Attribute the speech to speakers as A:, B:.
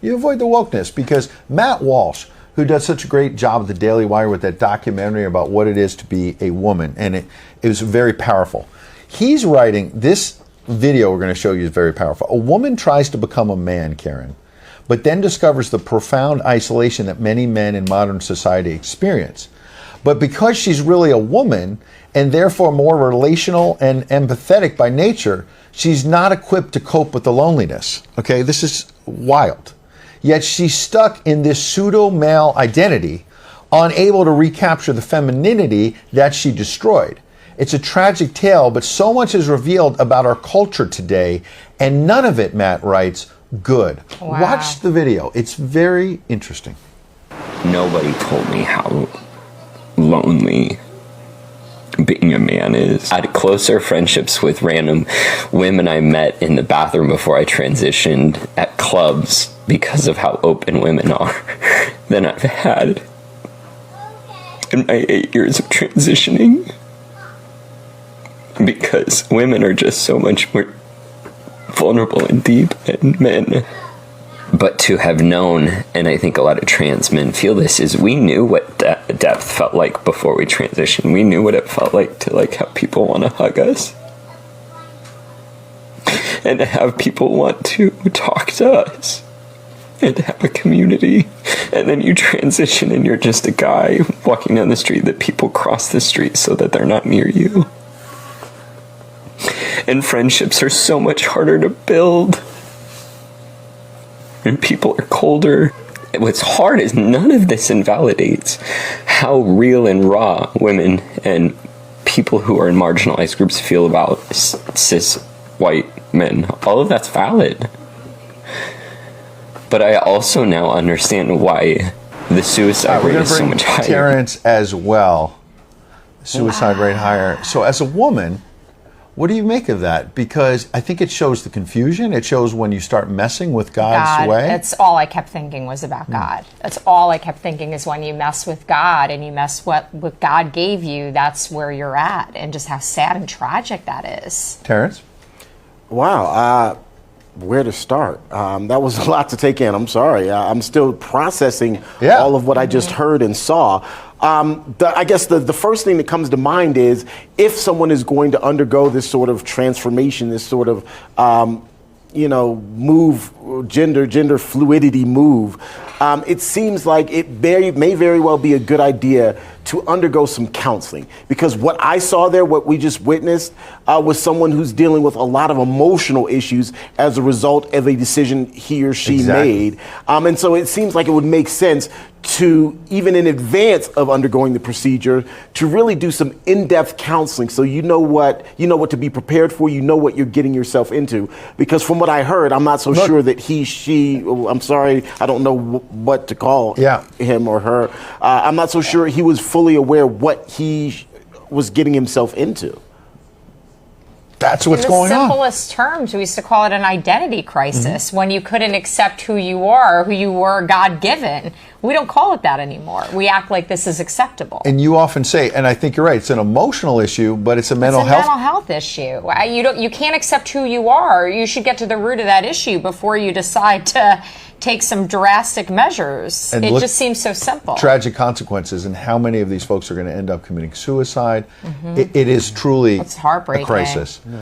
A: You avoid the wokeness, because Matt Walsh, who does such a great job at the Daily Wire with that documentary about what it is to be a woman, and it was very powerful. He's writing, this video we're going to show you is very powerful. A woman tries to become a man, Karen, but then discovers the profound isolation that many men in modern society experience. But because she's really a woman, and therefore more relational and empathetic by nature, she's not equipped to cope with the loneliness. Okay, this is wild. Yet she's stuck in this pseudo-male identity, unable to recapture the femininity that she destroyed. It's a tragic tale, but so much is revealed about our culture today, and none of it, Matt writes, good.
B: Wow.
A: Watch the video. It's very interesting.
C: Nobody told me how lonely being a man is. I had closer friendships with random women I met in the bathroom before I transitioned at clubs because of how open women are than I've had in my 8 years of transitioning, because women are just so much more vulnerable and deep than men. But to have known, and I think a lot of trans men feel this, is we knew what depth felt like before we transitioned. We knew what it felt like to have people want to hug us, and to have people want to talk to us, and to have a community. And then you transition and you're just a guy walking down the street that people cross the street so that they're not near you. And friendships are so much harder to build. And people are colder. What's hard is none of this invalidates how real and raw women and people who are in marginalized groups feel about cis white men. All of that's valid. But I also now understand why the suicide rate is so much higher.
A: Terrence as well. Suicide rate higher. So as a woman, what do you make of that? Because I think it shows the confusion. It shows when you start messing with God's way.
B: That's all I kept thinking was about God. That's all I kept thinking is when you mess with God and you mess what God gave you, that's where you're at. And just how sad and tragic that is.
A: Terrence?
D: Wow. Where to start? That was a lot to take in. I'm sorry. I'm still processing all of what I just heard and saw. I guess the first thing that comes to mind is if someone is going to undergo this sort of transformation, this sort of, move, gender fluidity move, it seems like it may very well be a good idea to undergo some counseling, because what I saw there, what we just witnessed, was someone who's dealing with a lot of emotional issues as a result of a decision he or she made. And so it seems like it would make sense to, even in advance of undergoing the procedure, to really do some in-depth counseling so you know what to be prepared for, you know what you're getting yourself into. Because from what I heard, I'm not so sure that I'm sorry, I don't know what to call him or her. I'm not so sure he was fully aware what he was getting himself into.
A: That's what's going on.
B: In the simplest terms, we used to call it an identity crisis, when you couldn't accept who you were God-given. We don't call it that anymore. We act like this is acceptable.
A: And you often say, and I think you're right, it's an emotional issue, but it's a mental health
B: issue. You can't accept who you are. You should get to the root of that issue before you decide to take some drastic measures. And it just seems so simple.
A: Tragic consequences, and how many of these folks are going to end up committing suicide. It is truly
B: it's heartbreaking.
A: a crisis.